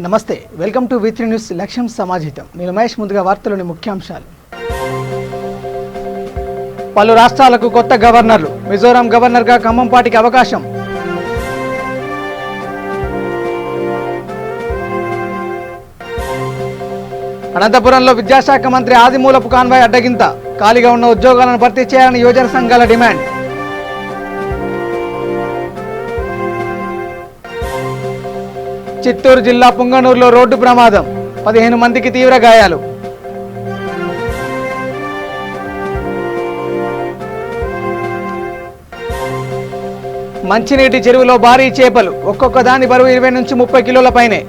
నమస్తే, welcome to V3 news లక్ష్యం సమాజితం. నేను మహేష్. ముందుగా వార్తలోని ముఖ్యాంశాలు. పలు రాష్ట్రాలకు కొత్త గవర్నర్లు. మిజోరాం గవర్నర్గా ఖమ్మంపాటికి అవకాశం. అనంతపురంలో విద్యాశాఖ మంత్రి ఆదిమూలపు కాన్వాయ్ అడ్డగింత. ఖాళీగా ఉన్న ఉద్యోగాలను భర్తీ చేయాలని యువజన సంఘాల డిమాండ్. చిత్తూరు జిల్లా పుంగనూరులో రోడ్డు ప్రమాదం. 15 మందికి తీవ్ర గాయాలు. మంచినీటి చెరువులో భారీ చేపలు. ఒక్కొక్క దాని బరువు 20 నుంచి 30 కిలోల పైనే.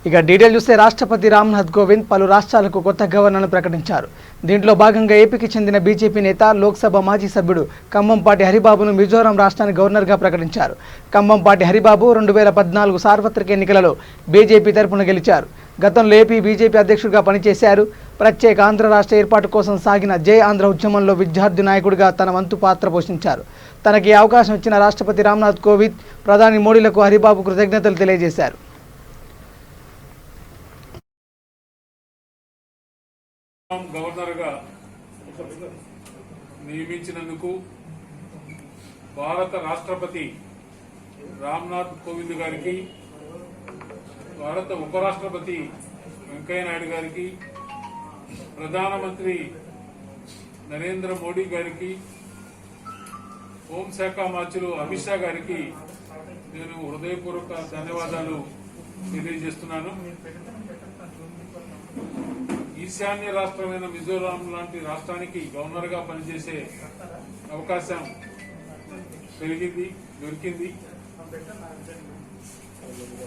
ఇక డీటెయిల్ చూస్తే రాష్ట్రపతి రామ్నాథ్ కోవింద్ పలు రాష్ట్రాలకు కొత్త గవర్నర్ను ప్రకటించారు. దీంట్లో భాగంగా ఏపీకి చెందిన బీజేపీ నేత, లోక్సభ మాజీ సభ్యుడు ఖమ్మంపాటి హరిబాబును మిజోరాం రాష్ట్రానికి గవర్నర్గా ప్రకటించారు. ఖమ్మంపాటి హరిబాబు 2014 సార్వత్రిక ఎన్నికలలో బీజేపీ తరపున గెలిచారు. గతంలో ఏపీ బీజేపీ అధ్యక్షుడిగా పనిచేశారు. ప్రత్యేక ఆంధ్ర రాష్ట్ర ఏర్పాటు కోసం సాగిన జై ఆంధ్ర ఉద్యమంలో విద్యార్థి నాయకుడిగా తన వంతు పాత్ర పోషించారు. తనకి అవకాశం ఇచ్చిన రాష్ట్రపతి రామ్నాథ్ కోవింద్, ప్రధాని మోడీలకు హరిబాబు కృతజ్ఞతలు తెలియజేశారు. గవర్నర్గా నియమించినందుకు భారత రాష్ట్రపతి రామ్నాథ్ కోవింద్ గారికి, భారత ఉపరాష్ట్రపతి వెంకయ్యనాయుడు గారికి, ప్రధానమంత్రి నరేంద్ర మోడీ గారికి, హోంశాఖ మంత్రులు అమిత్ షా గారికి నేను హృదయపూర్వక ధన్యవాదాలు తెలియజేస్తున్నాను. ఈశాన్య రాష్ట్రమైన మిజోరాం లాంటి రాష్ట్రానికి గవర్నర్గా పనిచేసే అవకాశం దొరికింది.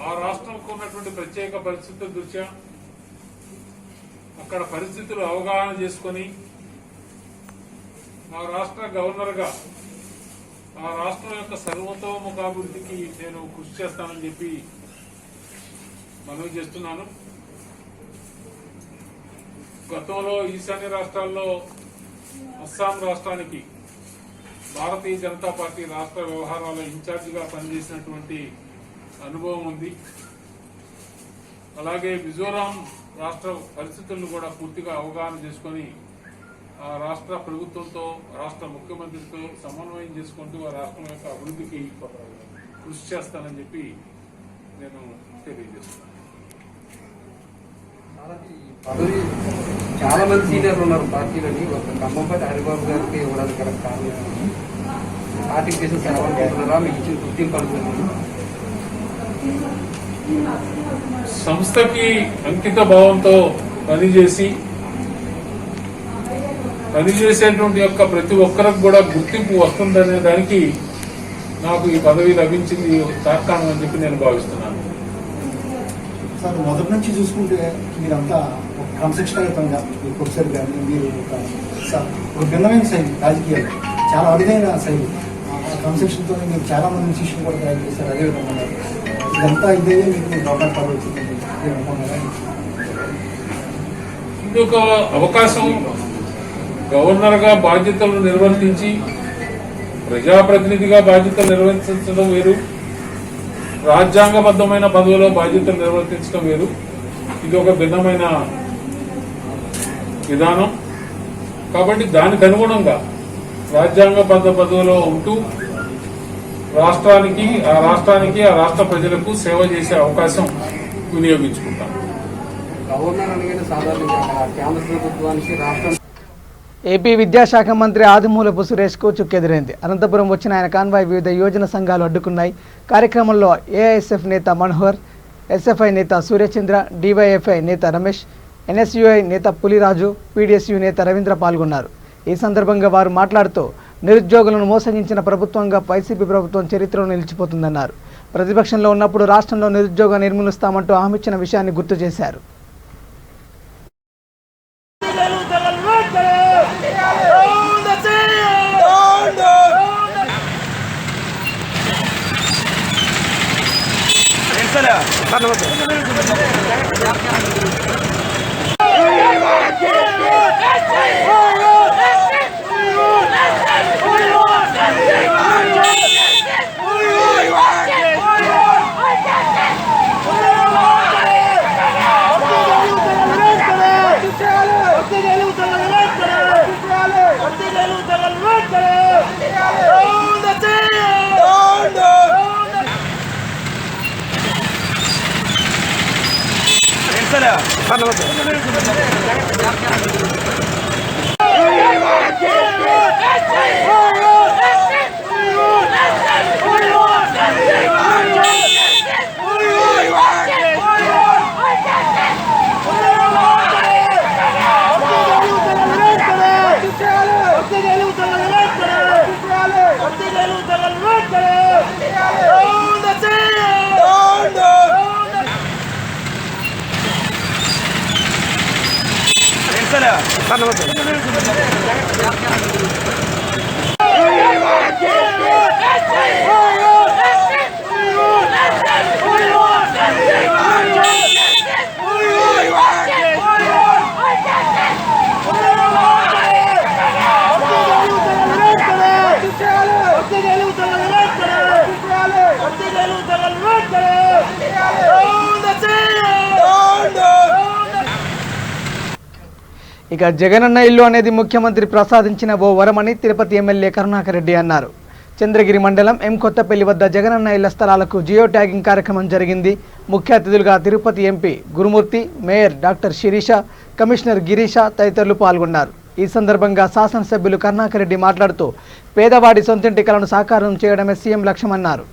ఆ రాష్ట్రంకు ఉన్నటువంటి ప్రత్యేక పరిస్థితుల దృష్ట్యా అక్కడ పరిస్థితులు అవగాహన చేసుకుని ఆ రాష్ట్ర గవర్నర్గా ఆ రాష్ట్రం యొక్క సర్వతోముఖాభివృద్ధికి నేను కృషి చేస్తానని చెప్పి మనవి చేస్తున్నాను. గతంలో ఈశాన్య రాష్ట్రాల్లో అస్సాం రాష్ట్రానికి భారతీయ జనతా పార్టీ రాష్ట్ర వ్యవహారాల ఇన్ఛార్జిగా పనిచేసినటువంటి అనుభవం ఉంది. అలాగే మిజోరాం రాష్ట్ర పరిస్థితులను కూడా పూర్తిగా అవగాహన చేసుకుని ఆ రాష్ట్ర ప్రభుత్వంతో, రాష్ట్ర ముఖ్యమంత్రితో సమన్వయం చేసుకుంటూ ఆ రాష్ట్రం యొక్క అభివృద్ధికి కృషి చేస్తానని చెప్పి నేను తెలియజేస్తున్నాను. చాలా మంది సీనియర్లు ఉన్నారు పార్టీలని. ఒక ఖమ్మంపాటి హరిబాబు గారికి ఇవ్వడానికి గల కారణం పార్టీకి చేసిన సేవలు చేస్తున్నారా, మీకు ఇచ్చిన గుర్తింపు అనుకుంటున్నాను. సంస్థకి అంకిత భావంతో పనిచేసేటువంటి యొక్క ప్రతి ఒక్కరికి కూడా గుర్తింపు వస్తుందనే దానికి నాకు ఈ పదవి లభించింది తార్కాణం అని చెప్పి నేను భావిస్తున్నాను. సార్, మొదటి నుంచి చూసుకుంటే మీరంతా ఒక క్రమశిక్షణయుతంగా మీ ప్రొఫెసర్ కానీ మీరు ఒక భిన్నమైన శైలి, రాజకీయాలు చాలా అరుదైన శైలి, ఆ క్రమశిక్షణతో మీరు చాలా మంది శిష్యులు కూడా తయారు చేశారు. అదేవిధంగా ఇదంతా ఇదే మీకు గవర్నర్ వచ్చిందని అనుకున్నారా? ఇంకొక అవకాశం గవర్నర్గా బాధ్యతలు నిర్వర్తించి ప్రజాప్రతినిధిగా బాధ్యతలు నిర్వర్తించడం వేరు, రాజ్యాంగబద్ధమైన పదవిలో బాధ్యతలు నిర్వర్తించడం వేరు. ఇది ఒక భిన్నమైన విధానం. కాబట్టి దానికి అనుగుణంగా రాజ్యాంగబద్ధ పదవిలో ఉంటూ రాష్ట్రానికి ఆ రాష్ట్ర ప్రజలకు సేవ చేసే అవకాశం వినియోగించుకుంటాం. గవర్నర్ అనగానే సాధారణంగా కేంద్ర ప్రభుత్వానికి రాష్ట్రం. ఏపీ విద్యాశాఖ మంత్రి ఆదిమూలపు సురేష్కు చుక్కెదిరైంది. అనంతపురం వచ్చిన ఆయన కాన్వాయ్ వివిధ యువజన సంఘాలు అడ్డుకున్నాయి. కార్యక్రమంలో ఏఐఎస్ఎఫ్ నేత మనోహర్, ఎస్ఎఫ్ఐ నేత సూర్యచంద్ర, డివైఎఫ్ఐ నేత రమేష్, ఎన్ఎస్యుఐ నేత పులిరాజు, పీడీఎస్యు నేత రవీంద్ర పాల్గొన్నారు. ఈ సందర్భంగా వారు మాట్లాడుతూ నిరుద్యోగులను మోసగించిన ప్రభుత్వంగా వైసీపీ ప్రభుత్వం చరిత్రలో నిలిచిపోతుందన్నారు. ప్రతిపక్షంలో ఉన్నప్పుడు రాష్ట్రంలో నిరుద్యోగ నిర్మూలిస్తామంటూ హామీ ఇచ్చిన విషయాన్ని గుర్తు చేశారు. ఇక జగనన్న ఇల్లు అనేది ముఖ్యమంత్రి ప్రసాదించిన ఓ వరమని తిరుపతి ఎమ్మెల్యే కరుణాకర్ రెడ్డి అన్నారు. చంద్రగిరి మండలం ఎం కొత్తపల్లి వద్ద జగనన్న ఇళ్ల స్థలాలకు జియో ట్యాగింగ్ కార్యక్రమం జరిగింది. ముఖ్య అతిథులుగా Tirupati MP Gurumurthy, mayor doctor Sirisha, commissioner Girisha తదితరులు పాల్గొన్నారు. ఈ సందర్భంగా శాసనసభ్యులు కరుణాకర్ రెడ్డి మాట్లాడుతూ పేదవాడి సొంతింటి కలను సాకారం చేయడమే సీఎం లక్ష్యమన్నారు.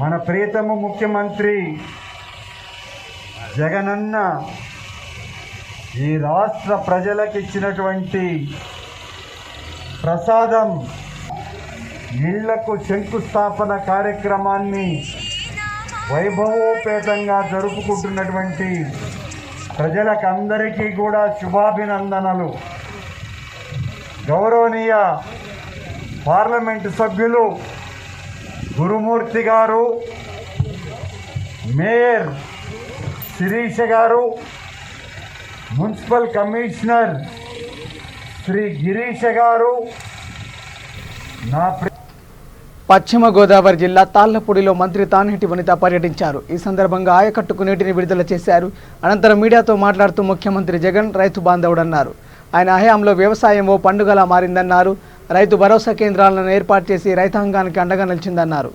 మన ప్రియతమ ముఖ్యమంత్రి జగనన్న ఈ రాష్ట్ర ప్రజలకు ఇచ్చినటువంటి ప్రసాదం ఇళ్లకు శంకుస్థాపన కార్యక్రమాన్ని వైభవోపేతంగా జరుపుకుంటున్నటువంటి ప్రజలకందరికీ కూడా శుభాభినందనలు. గౌరవనీయ పార్లమెంటు సభ్యులు గురుమూర్తి గారు, మేయర్ శిరీష గారు, మున్సిపల్ కమిషనర్ శ్రీ గిరీష గారు, పశ్చిమ గోదావరి జిల్లా తాళ్లపూడిలో మంత్రి తానేటి వనిత పర్యటించారు. ఈ సందర్భంగా ఆయకట్టుకు నీటిని విడుదల చేశారు. అనంతరం మీడియాతో మాట్లాడుతూ ముఖ్యమంత్రి జగన్ రైతు బాంధవుడన్నారు. ఆయన హయాంలో వ్యవసాయం ఓ పండుగలా మారిందన్నారు. రైతు భరోసా కేంద్రాలను ఏర్పాటు చేసి రైతాంగానికి అండగా నిలిచిందన్నారు.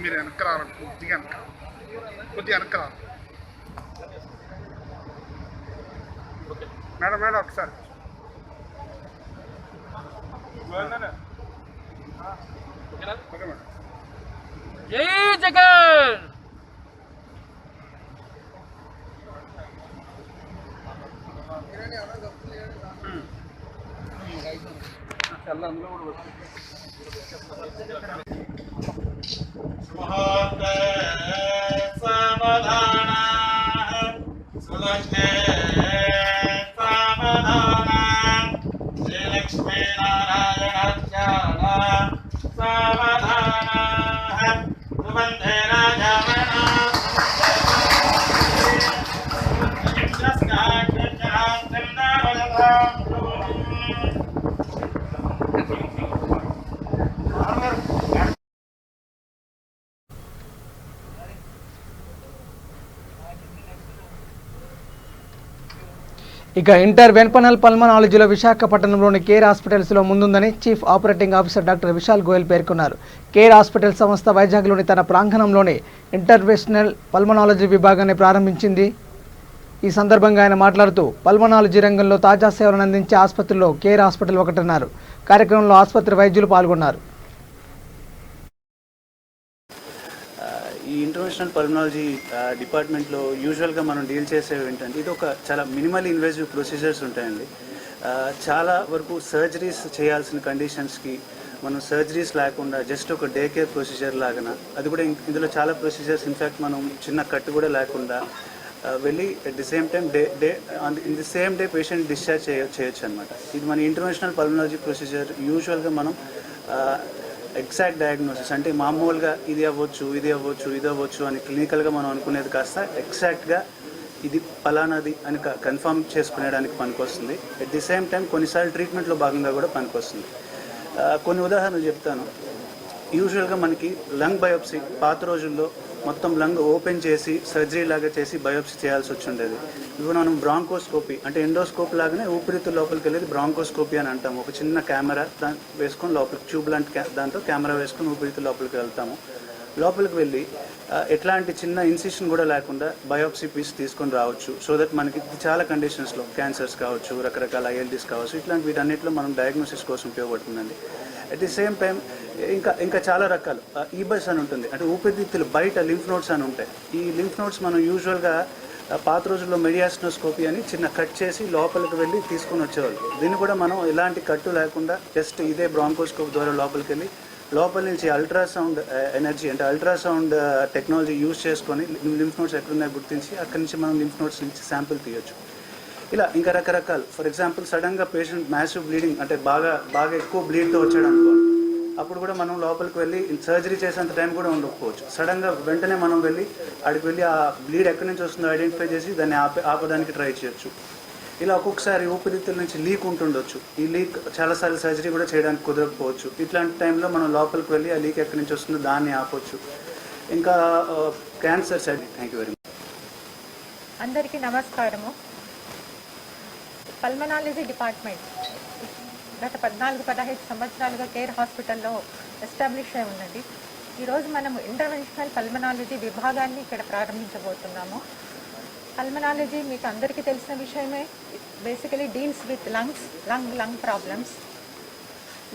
మీరు వెనక్కి రావాలి, కొద్దిగా వెనక్కి రావాలి మేడం. ఒకసారి జై జగన్. ఇక ఇంటర్ వెన్పనల్ పల్మనాలజీలో విశాఖపట్నంలోని కేర్ హాస్పిటల్స్లో ముందుందని chief operating officer doctor Vishal Goyal పేర్కొన్నారు. కేర్ హాస్పిటల్ సంస్థ వైజాగ్లోని తన ప్రాంగణంలోనే ఇంటర్వెన్షనల్ పల్మనాలజీ విభాగాన్ని ప్రారంభించింది. ఈ సందర్భంగా ఆయన మాట్లాడుతూ పల్మనాలజీ రంగంలో తాజా సేవలను అందించే ఆసుపత్రుల్లో కేర్ హాస్పిటల్ ఒకటన్నారు. కార్యక్రమంలో ఆసుపత్రి వైద్యులు పాల్గొన్నారు. ఈ ఇంటర్వెన్షనల్ పల్మనాలజీ డిపార్ట్మెంట్లో యూజువల్గా మనం డీల్ చేసేవి ఏంటంటే ఇది ఒక చాలా మినిమల్ ఇన్వేజివ్ ప్రొసీజర్స్ ఉంటాయండి. చాలా వరకు సర్జరీస్ చేయాల్సిన కండిషన్స్కి మనం సర్జరీస్ లేకుండా జస్ట్ ఒక డే కేర్ ప్రొసీజర్ లాగా, అది కూడా ఇందులో చాలా ప్రొసీజర్స్ ఇన్ఫ్యాక్ట్ మనం చిన్న కట్టు కూడా లేకుండా వెళ్ళి at the same time in the same day patient discharge చేయొచ్చు అనమాట. ఇది మన ఇంటర్వెన్షనల్ పల్మనాలజీ ప్రొసీజర్. యూజువల్గా మనం ఎగ్జాక్ట్ డయాగ్నోసిస్ అంటే మామూలుగా ఇది అవ్వచ్చు అని క్లినికల్గా మనం అనుకునేది కాస్త ఎగ్జాక్ట్గా ఇది ఫలానాది అని కన్ఫర్మ్ చేసుకునేడానికి పనికొస్తుంది. అట్ ది సేమ్ టైం కొన్నిసార్లు ట్రీట్మెంట్లో భాగంగా కూడా పనికొస్తుంది. కొన్ని ఉదాహరణలు చెప్తాను. యూజువల్గా మనకి లంగ్ బయోప్సీ పాత రోజుల్లో మొత్తం లంగ్ ఓపెన్ చేసి సర్జరీ లాగా చేసి బయోప్సీ చేయాల్సి వచ్చి ఉండేది. ఇప్పుడు మనం బ్రాంకోస్కోపీ అంటే ఎండోస్కోప్ లాగానే ఊపిరితిత్తుల లోపలికి వెళ్ళేది బ్రాంకోస్కోపీ అని అంటాము. ఒక చిన్న కెమెరా వేసుకొని లోపలికి ట్యూబ్ లాంటి దాంతో కెమెరా వేసుకొని ఊపిరితిత్తుల లోపలికి వెళ్తాము. లోపలికి వెళ్ళి ఎట్లాంటి చిన్న ఇన్సిషన్ కూడా లేకుండా బయోప్సీ పీస్ తీసుకొని రావచ్చు. సో దట్ మనకి చాలా కండిషన్స్లో క్యాన్సర్స్ కావచ్చు, రకరకాల ఐఎల్డీస్ కావచ్చు, ఇట్లాంటి వీటన్నిటిలో మనం డయాగ్నోసిస్ కోసం ఉపయోగపడుతుందండి. అట్ ది సేమ్ టైం ఇంకా చాలా రకాలు ఈబస్ అని ఉంటుంది, అంటే ఊపిరితిత్తులు బయట లింఫ్ నోడ్స్ అని ఉంటాయి. ఈ లింఫ్ నోడ్స్ మనం యూజువల్గా పాత రోజుల్లో మెడియాస్నోస్కోపీ అని చిన్న కట్ చేసి లోపలికి వెళ్ళి తీసుకొని వచ్చేవాళ్ళు. దీన్ని కూడా మనం ఎలాంటి కట్టు లేకుండా జస్ట్ ఇదే బ్రాంకోస్కోప్ ద్వారా లోపలికి వెళ్ళి లోపల నుంచి అల్ట్రాసౌండ్ ఎనర్జీ అంటే అల్ట్రాసౌండ్ టెక్నాలజీ యూజ్ చేసుకొని లింఫ్ నోడ్స్ ఎక్కడున్నాయో గుర్తించి అక్కడి నుంచి మనం లింఫ్ నోడ్స్ నుంచి శాంపిల్ తీయొచ్చు. ఇలా ఇంకా రకరకాలు. ఫర్ ఎగ్జాంపుల్ సడన్గా పేషెంట్ మ్యాసివ్ బ్లీడింగ్ అంటే బాగా ఎక్కువ బ్లీడ్తో వచ్చాడు అనుకోండి, అప్పుడు కూడా మనం లోపలికి వెళ్ళి సర్జరీ చేసేంత టైం కూడా ఉండకపోవచ్చు. సడన్గా వెంటనే మనం వెళ్ళి అక్కడికి వెళ్ళి ఆ బ్లీడ్ ఎక్కడి నుంచి వస్తుందో ఐడెంటిఫై చేసి దాన్ని ఆపడానికి ట్రై చేయొచ్చు. ఇలా ఒక్కొక్కసారి ఊపిరితిత్తుల నుంచి లీక్ ఉంటుండొచ్చు. ఈ లీక్ చాలాసార్లు సర్జరీ కూడా చేయడానికి కుదరకపోవచ్చు. ఇట్లాంటి టైంలో మనం లోపలికి వెళ్ళి ఆ లీక్ ఎక్కడి నుంచి వస్తుందో దాన్ని ఆపొచ్చు. ఇంకా cancer side. Thank you very much. అందరికీ నమస్కారము. పల్మనాలజీ డిపార్ట్మెంట్ గత 14-15 సంవత్సరాలుగా కేర్ హాస్పిటల్లో ఎస్టాబ్లిష్ అయి ఉన్నది. ఈరోజు మనము ఇంటర్వెన్షనల్ పల్మనాలజీ విభాగాన్ని ఇక్కడ ప్రారంభించబోతున్నాము. పల్మనాలజీ మీకు అందరికీ తెలిసిన విషయమే. Basically deals with lung problems.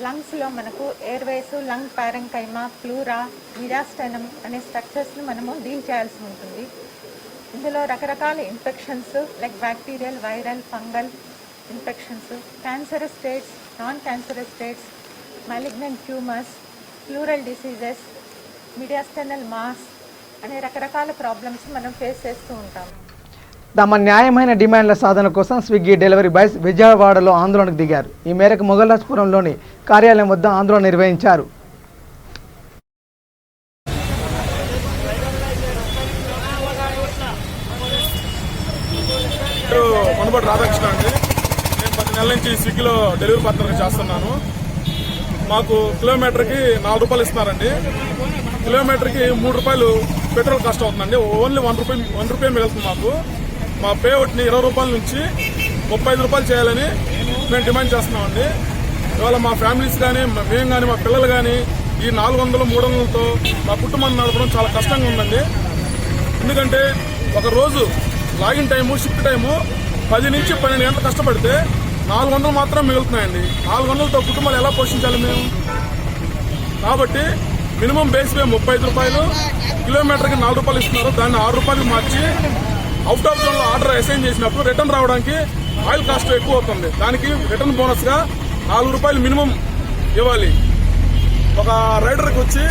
లంగ్స్లో మనకు airways, lung parenchyma, pleura, mediastinum అనే స్ట్రక్చర్స్ని మనము డీల్ చేయాల్సి ఉంటుంది. ఇందులో రకరకాల infections like bacterial, viral, fungal infections, cancerous states, non cancerous states, malignant tumours, pleural diseases, mediastinal mass అనే రకరకాల ప్రాబ్లమ్స్ మనం ఫేస్ చేస్తూ ఉంటాము. తమ న్యాయమైన డిమాండ్ల సాధన కోసం స్విగ్గీ డెలివరీ బాయ్స్ విజయవాడలో ఆందోళనకు దిగారు. ఈ మేరకు మొగల్రాజ్పురంలోని కార్యాలయం వద్ద ఆందోళన నిర్వహించారు. మనబడి రాధాకృష్ణ అండి. నేను 10 నెలల నుంచి స్విగ్గీలో డెలివరీ పార్ట్నర్గా చేస్తున్నాను. మాకు కిలోమీటర్కి 4 రూపాయలు ఇస్తున్నారండి. కిలోమీటర్కి 3 రూపాయలు పెట్రోల్ కాస్ట్ అవుతుందండి. ఓన్లీ 1 రూపాయి మిగులుతుంది మాకు. మా పే అవుట్ని 20 రూపాయల నుంచి 35 రూపాయలు చేయాలని మేము డిమాండ్ చేస్తున్నామండి. ఇవాళ మా ఫ్యామిలీస్ కానీ మేము కానీ మా పిల్లలు కానీ ఈ 400-300తో మా కుటుంబాన్ని నడపడం చాలా కష్టంగా ఉందండి. ఎందుకంటే ఒక రోజు లాగిన్ టైము, షిఫ్ట్ టైము 10 నుంచి 12 గంటలు కష్టపడితే 400 మాత్రం మిగులుతున్నాయండి. 400తో కుటుంబాలు ఎలా పోషించాలి మేము? కాబట్టి మినిమం బేస్ పే 35 రూపాయలు, కిలోమీటర్కి 4 రూపాయలు ఇస్తున్నారు. దాన్ని 6 రూపాయలు మార్చి అవుట్ ఆఫ్ జోన్లో ఆర్డర్ అసైన్ చేసినప్పుడు రిటర్న్ రావడానికి ఆయిల్ కాస్ట్ ఎక్కువ అవుతుంది. దానికి రిటర్న్ బోనస్గా 4 రూపాయలు మినిమం ఇవ్వాలి. ఒక రైడర్కి వచ్చి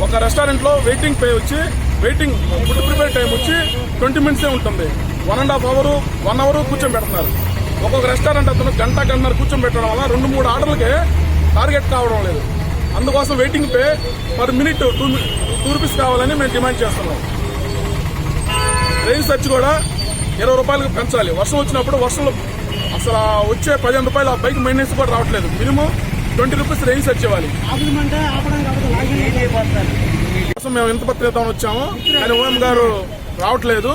ఒక రెస్టారెంట్లో వెయిటింగ్ పే వచ్చి వెయిటింగ్ ఫుడ్ ప్రిపేర్ టైం వచ్చి 20 మినిట్సే ఉంటుంది. 1.5 అవర్ 1 అవర్ కూర్చోబెడుతున్నారు. ఒక్కొక్క రెస్టారెంట్ అతను గంటన్నర కూర్చోబెట్టడం వల్ల 2-3 ఆర్డర్లకే టార్గెట్ కావడం లేదు. అందుకోసం waiting pay per minute 2 rupees కావాలని మేము డిమాండ్ చేస్తున్నాం. రైన్ సర్చ్ కూడా 20 రూపాయలకు పెంచాలి. వర్షం వచ్చినప్పుడు వర్షంలో అసలు వచ్చే 15 రూపాయలు ఆ బైక్ మెయింటెనెన్స్ కూడా రావట్లేదు. మినిమం 20 రూపీస్ రైన్ సర్చ్ ఇవ్వాలి. మేము ఎంత పత్రిక వచ్చాము కానీ ఓఎం గారు రావట్లేదు.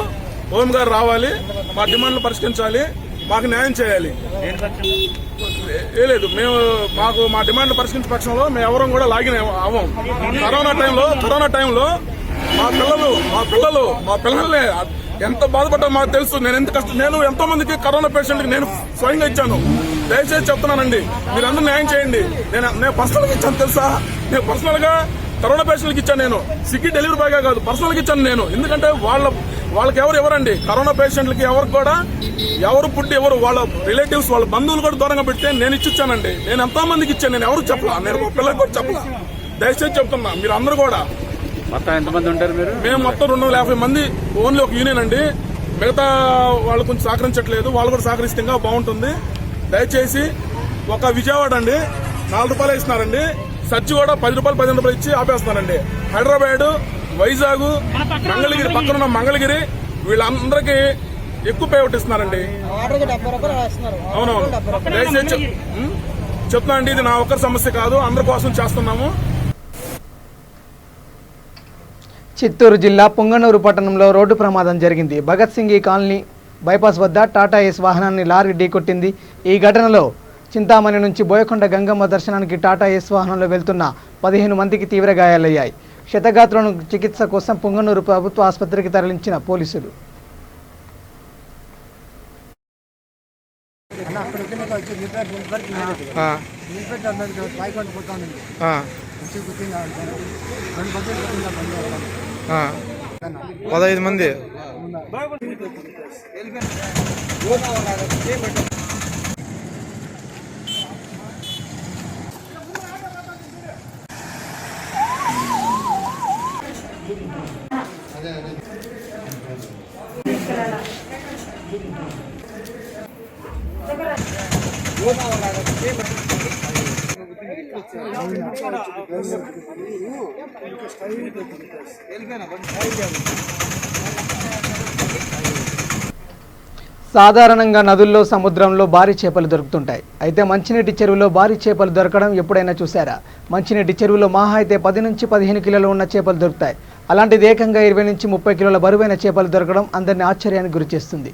ఓఎం గారు రావాలి, మా డిమాండ్లు పరిష్కరించాలి, మాకు న్యాయం చేయాలి. లేదు మేము మా డిమాండ్లు పరిష్కరించే పక్షంలో మేము ఎవరం కూడా లాగిన అవ్వం. కరోనా టైంలో మా పిల్లల్ని ఎంత బాధపడ్డా మాకు తెలుసు. నేను ఎంతో మందికి కరోనా పేషెంట్కి నేను స్వయంగా ఇచ్చాను. దయచేసి చెప్తున్నానండి, మీరు అందరూ న్యాయం చేయండి. నేను పర్సనల్గా ఇచ్చాను తెలుసా. నేను పర్సనల్గా కరోనా పేషెంట్కి ఇచ్చాను. నేను స్విగ్గీ డెలివరీ బాయ్గా కాదు, పర్సనల్గా ఇచ్చాను నేను. ఎందుకంటే వాళ్ళకి ఎవరండి కరోనా పేషెంట్లకి ఎవరికి కూడా ఎవరు పుట్టి ఎవరు వాళ్ళ రిలేటివ్స్ వాళ్ళ బంధువులు కూడా దూరంగా పెడితే నేను ఇచ్చానండి. నేను ఎంతో మందికి ఇచ్చాను. నేను ఎవరు చెప్పలా, నేను పిల్లలకు కూడా చెప్పలా. దయచేసి చెప్తున్నా, మీరు అందరూ కూడా. మొత్తం ఎంతమంది ఉంటారు మీరు? మేము మొత్తం 250 మంది ఓన్లీ ఒక యూనియన్ అండి. మిగతా వాళ్ళు కొంచెం సహకరించట్లేదు, వాళ్ళు కూడా సహకరిస్తే ఇంకా బాగుంటుంది. దయచేసి ఒక విజయవాడ అండి 4 రూపాయలు ఇస్తున్నారండి. సర్చి కూడా 10 రూపాయలు 15 రూపాయలు ఇచ్చి ఆపేస్తున్నారండి. హైదరాబాద్, వైజాగ్, మంగళగిరి పక్కన మంగళగిరి వీళ్ళందరికీ ఎక్కువ పే అవుట్ ఇస్తున్నారండి. అవునవును. దయచేసి చెప్తున్నా అండి, ఇది నా ఒక్కరి సమస్య కాదు, అందరి కోసం చేస్తున్నాము. చిత్తూరు జిల్లా పొంగనూరు పట్టణంలో రోడ్డు ప్రమాదం జరిగింది. భగత్ సింగ్ కాలనీ బైపాస్ వద్ద టాటా ఏస్ వాహనాన్ని లారీ ఢీకొట్టింది. ఈ ఘటనలో చింతామణి నుంచి బోయకొండ గంగమ్మ దర్శనానికి టాటా ఏస్ వాహనంలో వెళ్తున్న 15 మందికి తీవ్ర గాయాలయ్యాయి. క్షతగాత్రులను చికిత్స కోసం పొంగనూరు ప్రభుత్వ ఆసుపత్రికి తరలించిన పోలీసులు. పదహైదు మంది సాధారణంగా నదుల్లో సముద్రంలో భారీ చేపలు దొరుకుతుంటాయి. అయితే మంచినీటి చెరువులో భారీ చేపలు దొరకడం ఎప్పుడైనా చూసారా? మంచినీటి చెరువులో మహా అయితే 10 నుంచి 15 కిలోలు ఉన్న చేపలు దొరుకుతాయి. అలాంటిది ఏకంగా 20 నుంచి 30 కిలోల బరువైన చేపలు దొరకడం అందరినీ ఆశ్చర్యానికి గురిచేస్తుంది.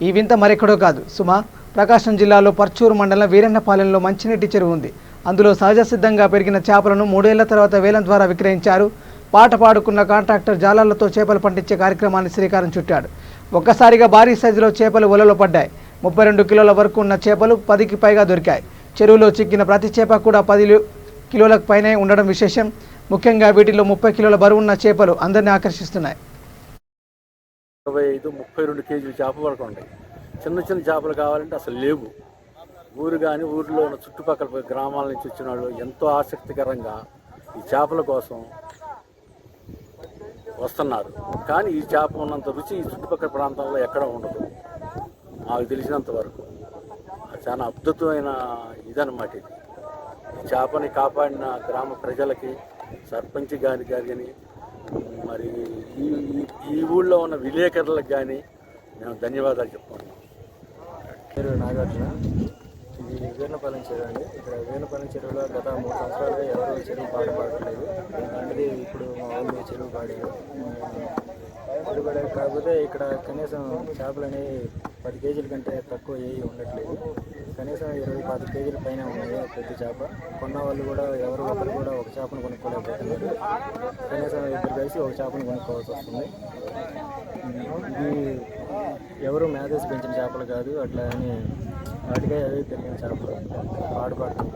ఈ వింత మరెక్కడో కాదు సుమా. ప్రకాశం జిల్లాలో పర్చూరు మండలం వీరన్నపాలెంలో మంచినీటి చెరువు ఉంది. అందులో సహజ సిద్ధంగా పెరిగిన చేపలను 3 ఏళ్ల తర్వాత వేలం ద్వారా విక్రయించారు. పాట పాడుకున్న కాంట్రాక్టర్ జాలాలతో చేపలు పండించే కార్యక్రమాన్ని శ్రీకారం చుట్టాడు. ఒక్కసారిగా భారీ సైజులో చేపలు వలలో పడ్డాయి. 32 కిలోల వరకు ఉన్న చేపలు 10కి పైగా దొరికాయి. చెరువులో చిక్కిన ప్రతి చేప కూడా 10 కిలోలకు పైనే ఉండడం విశేషం. ముఖ్యంగా వీటిలో 30 కిలోల బరువున్న చేపలు అందరినీ ఆకర్షిస్తున్నాయి. 25-32 కేజీల చేప వరకు ఉంటాయి. చిన్న చిన్న చేపలు కావాలంటే అసలు లేవు. ఊరు కానీ ఊరిలో ఉన్న చుట్టుపక్కల గ్రామాల నుంచి వచ్చిన వాళ్ళు ఎంతో ఆసక్తికరంగా ఈ చేపల కోసం వస్తున్నారు. కానీ ఈ చేప ఉన్నంత రుచి ఈ చుట్టుపక్కల ప్రాంతంలో ఎక్కడ ఉండదు నాకు తెలిసినంత వరకు. చాలా అద్భుతమైన ఇదన్నమాట ఇది. ఈ చేపని కాపాడిన గ్రామ ప్రజలకి, సర్పంచ్ గారి కానీ, మరి ఈ ఊళ్ళో ఉన్న విలేకరులకు కానీ మేము ధన్యవాదాలు చెప్పుకుంటున్నాం. పేరు నాగార్జున. ఇది వీరన్నపాలెం చెరువు అండి. ఇక్కడ వీరన్నపాలెం చెరువులో గత 3 సంవత్సరాలుగా ఎవరు చెరువు పాట పాడట్లేదు. అలాంటిది ఇప్పుడు మా వాళ్ళు చెరువు పాడారు. చెరువు పాడారు కాకపోతే ఇక్కడ కనీసం చేపలు అనేవి 10 కేజీల కంటే తక్కువ ఏవి ఉండట్లేదు. కనీసం 20-25 కేజీల పైన ఉన్నాయి ప్రతి చేప. కొన్న వాళ్ళు కూడా ఎవరు ఒకరు కూడా ఒక చేపను కొనుక్కోలేకపోతున్నారు. కనీసం 2 కలిసి ఒక చేపను కొనుక్కోవాల్సి వస్తుంది. ఇది ఎవరు మేధస్ పెంచిన చేపలు కాదు. అట్లా అని వాటికే అదే పెరిగిన చేపలు పాడుపడుతుంది.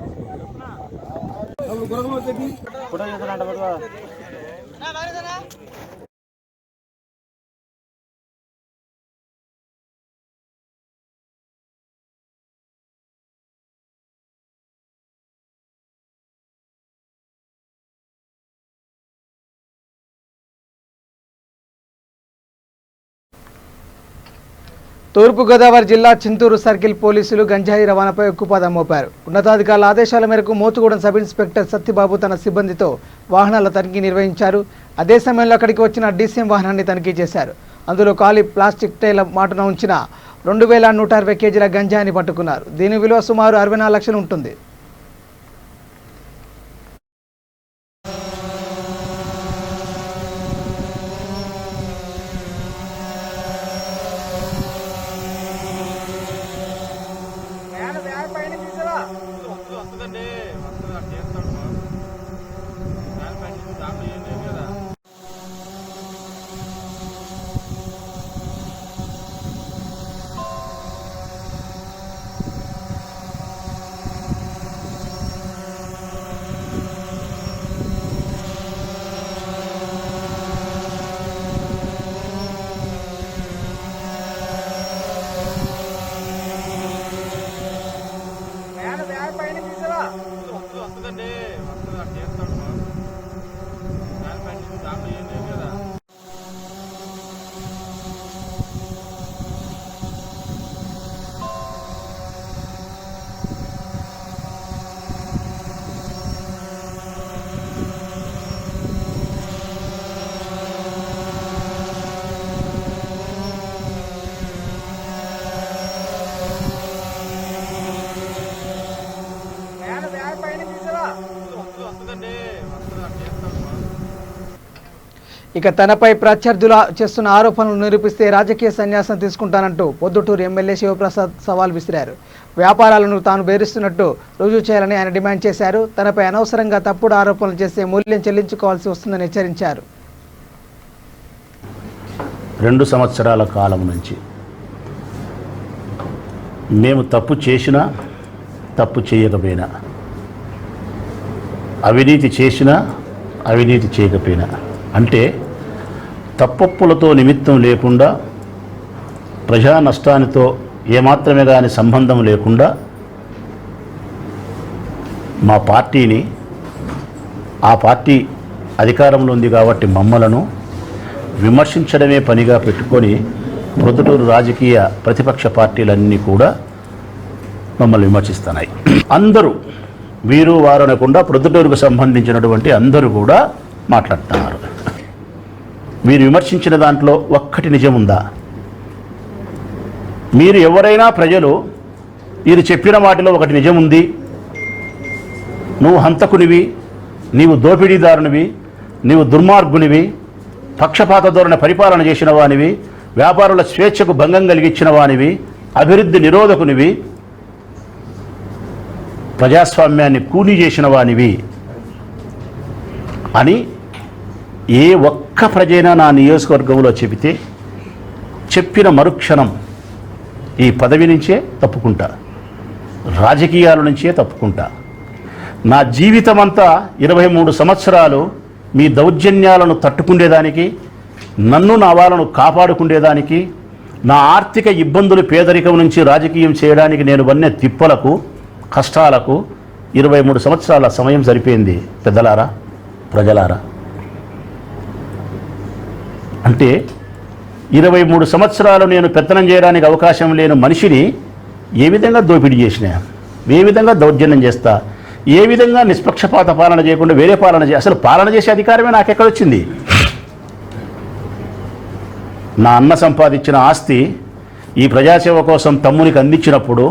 తూర్పుగోదావరి జిల్లా చింతూరు సర్కిల్ పోలీసులు గంజాయి రవాణాపై ఉక్కుపాదం మోపారు. ఉన్నతాధికారుల ఆదేశాల మేరకు మోతుగూడెం సబ్ ఇన్స్పెక్టర్ సత్యబాబు తన సిబ్బందితో వాహనాల తనిఖీ నిర్వహించారు. అదే సమయంలో అక్కడికి వచ్చిన డీసీఎం వాహనాన్ని తనిఖీ చేశారు. అందులో ఖాళీ ప్లాస్టిక్ టైల మాటున ఉంచిన 2160 కేజీల గంజాయిని పట్టుకున్నారు. దీని విలువ సుమారు 64 లక్షలు ఉంటుంది. ఇక తనపై ప్రత్యర్థులు చేస్తున్న ఆరోపణలు నిరూపిస్తే రాజకీయ సన్యాసం తీసుకుంటానంటూ పొద్దుటూరు ఎమ్మెల్యే శివప్రసాద్ సవాల్ విసిరారు. వ్యాపారాలను తాను బెదిరిస్తున్నట్టు రుజువు చేయాలని ఆయన డిమాండ్ చేశారు. తనపై అనవసరంగా తప్పుడు ఆరోపణలు చేస్తే మూల్యం చెల్లించుకోవాల్సి వస్తుందని హెచ్చరించారు. 2 సంవత్సరాల కాలం నుంచి మేము తప్పు చేసినా తప్పు చేయకపోయినా, అవినీతి చేసినా అవినీతి చేయకపోయినా, అంటే తప్పొప్పులతో నిమిత్తం లేకుండా, ప్రజా నష్టానితో ఏమాత్రమే కానీ సంబంధం లేకుండా మా పార్టీని, ఆ పార్టీ అధికారంలో ఉంది కాబట్టి మమ్మలను విమర్శించడమే పనిగా పెట్టుకొని ప్రొద్దుటూరు రాజకీయ ప్రతిపక్ష పార్టీలన్నీ కూడా మమ్మల్ని విమర్శిస్తున్నాయి. అందరూ వీరు వారు అనకుండా ప్రొద్దుటూరుకు సంబంధించినటువంటి అందరూ కూడా మాట్లాడుతున్నారు. మీరు విమర్శించిన దాంట్లో ఒక్కటి నిజం ఉందా? మీరు ఎవరైనా ప్రజలు మీరు చెప్పిన వాటిలో ఒకటి నిజం ఉంది, నువ్వు హంతకునివి, నీవు దోపిడీదారునివి, నీవు దుర్మార్గునివి, పక్షపాత ధోరణి పరిపాలన చేసిన వానివి, వ్యాపారుల స్వేచ్ఛకు భంగం కలిగించిన వానివి, అభివృద్ధి నిరోధకునివి, ప్రజాస్వామ్యాన్ని కూనీ చేసిన వానివి అని ఏ ఒక్క ప్రజైనా నా నియోజకవర్గంలో చెబితే చెప్పిన మరుక్షణం ఈ పదవి నుంచే తప్పుకుంటా, రాజకీయాల నుంచే తప్పుకుంటా. నా జీవితం అంతా 23 సంవత్సరాలు మీ దౌర్జన్యాలను తట్టుకునేదానికి, నన్ను నా వాళ్ళను కాపాడుకునేదానికి, నా ఆర్థిక ఇబ్బందులు పేదరికం నుంచి రాజకీయం చేయడానికి నేను వన్నే తిప్పలకు, కష్టాలకు 23 సంవత్సరాల సమయం సరిపోయింది పెద్దలారా, ప్రజలారా. అంటే 23 సంవత్సరాలు నేను పెత్తనం చేయడానికి అవకాశం లేని మనిషిని ఏ విధంగా దోపిడీ చేసినా, ఏ విధంగా దౌర్జన్యం చేస్తా, ఏ విధంగా నిష్పక్షపాత పాలన చేయకుండా వేరే పాలన అసలు పాలన చేసే అధికారమే నాకెక్కడొచ్చింది? నా అన్న సంపాదించిన ఆస్తి ఈ ప్రజాసేవ కోసం తమ్మునికి అందించినప్పుడు,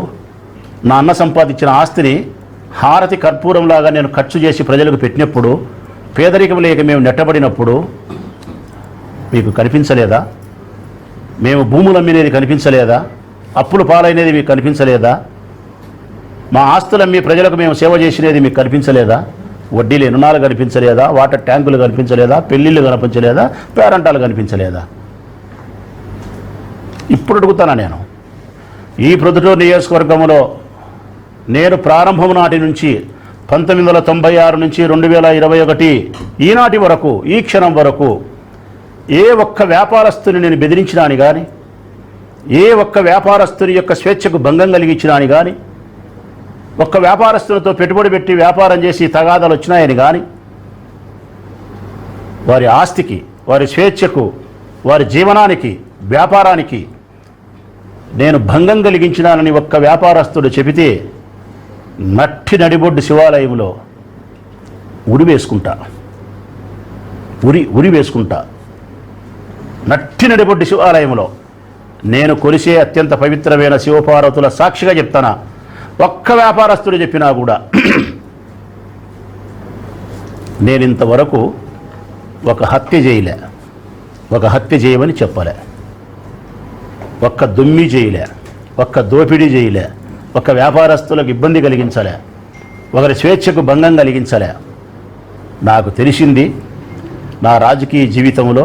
నా అన్న సంపాదించిన ఆస్తిని హారతి కర్పూరంలాగా నేను ఖర్చు చేసి ప్రజలకు పెట్టినప్పుడు, పేదరికం లేక మేము నెట్టబడినప్పుడు మీకు కనిపించలేదా? మేము భూములు అమ్మినేది కనిపించలేదా? అప్పులు పాలైనది మీకు కనిపించలేదా? మా ఆస్తులమ్మి ప్రజలకు మేము సేవ చేసినది మీకు కనిపించలేదా? వడ్డీలు రుణాలు కనిపించలేదా? వాటర్ ట్యాంకులు కనిపించలేదా? పెళ్ళిళ్ళు కనిపించలేదా? పేరంటాలు కనిపించలేదా? ఇప్పుడు అడుగుతానా నేను, ఈ ప్రొద్దుటూరు నియోజకవర్గంలో నేను ప్రారంభం నాటి నుంచి 1996 నుంచి 2021 ఈనాటి వరకు ఈ క్షణం వరకు ఏ ఒక్క వ్యాపారస్తుని నేను బెదిరించినాని కానీ, ఏ ఒక్క వ్యాపారస్తుని యొక్క స్వేచ్ఛకు భంగం కలిగించినాని కానీ, ఒక్క వ్యాపారస్తులతో పెట్టుబడి పెట్టి వ్యాపారం చేసి తగాదాలు వచ్చినాయని కానీ, వారి ఆస్తికి, వారి స్వేచ్ఛకు, వారి జీవనానికి, వ్యాపారానికి నేను భంగం కలిగించినానని ఒక్క వ్యాపారస్తుడు చెబితే నట్టి నడిబొడ్డు శివాలయంలో ఉరి వేసుకుంటా. నట్టి నడిబొడ్డు శివాలయంలో నేను కొలిసే అత్యంత పవిత్రమైన శివపార్వతుల సాక్షిగా చెప్తానా, ఒక్క వ్యాపారస్తుడు చెప్పినా కూడా నేను ఇంతవరకు ఒక హత్య చేయలే, ఒక హత్య చేయమని చెప్పలే, ఒక్క దుమ్మి చేయలే, ఒక్క దోపిడీ చేయలే, ఒక్క వ్యాపారస్తులకు ఇబ్బంది కలిగించలే, ఒకరి స్వేచ్ఛకు భంగం కలిగించలే. నాకు తెలిసింది నా రాజకీయ జీవితంలో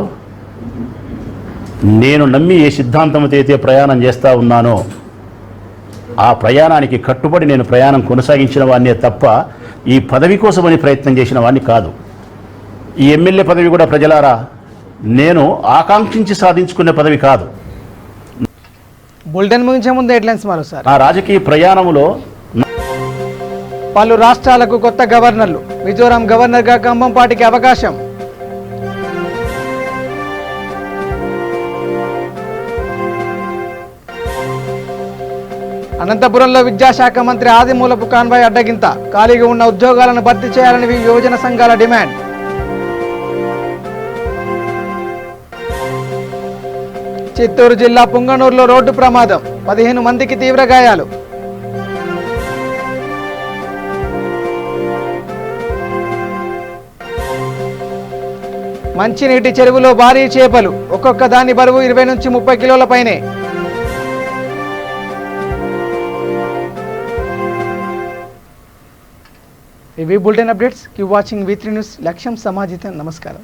నేను నమ్మి ఏ సిద్ధాంతంతో అయితే ప్రయాణం చేస్తూ ఉన్నానో ఆ ప్రయాణానికి కట్టుబడి నేను ప్రయాణం కొనసాగించిన వాడినే తప్ప ఈ పదవి కోసమని ప్రయత్నం చేసిన వాడిని కాదు. ఈ ఎమ్మెల్యే పదవి కూడా ప్రజలారా నేను ఆకాంక్షించి సాధించుకునే పదవి కాదు. బులెటిన్ ముగించే ముందు హెడ్లైన్స్ మరోసారి. నా రాజకీయ ప్రయాణంలో పలు రాష్ట్రాలకు కొత్త గవర్నర్లు, మిజోరాం గవర్నర్గా కంభంపాటికి అవకాశం. అనంతపురంలో విద్యాశాఖ మంత్రి ఆదిమూలపు కాన్వాయ్ అడ్డగింత, ఖాళీగా ఉన్న ఉద్యోగాలను భర్తీ చేయాలని యువజన సంఘాల డిమాండ్. చిత్తూరు జిల్లా పుంగనూరులో రోడ్డు ప్రమాదం, 15 మందికి తీవ్ర గాయాలు. మంచినీటి చెరువులో భారీ చేపలు, ఒక్కొక్క దాని బరువు 20 నుంచి 30 కిలోల పైనే. ఇవి bulletin updates. Keep watching V3 news. లక్ష్యం సమాజితం. నమస్కారం.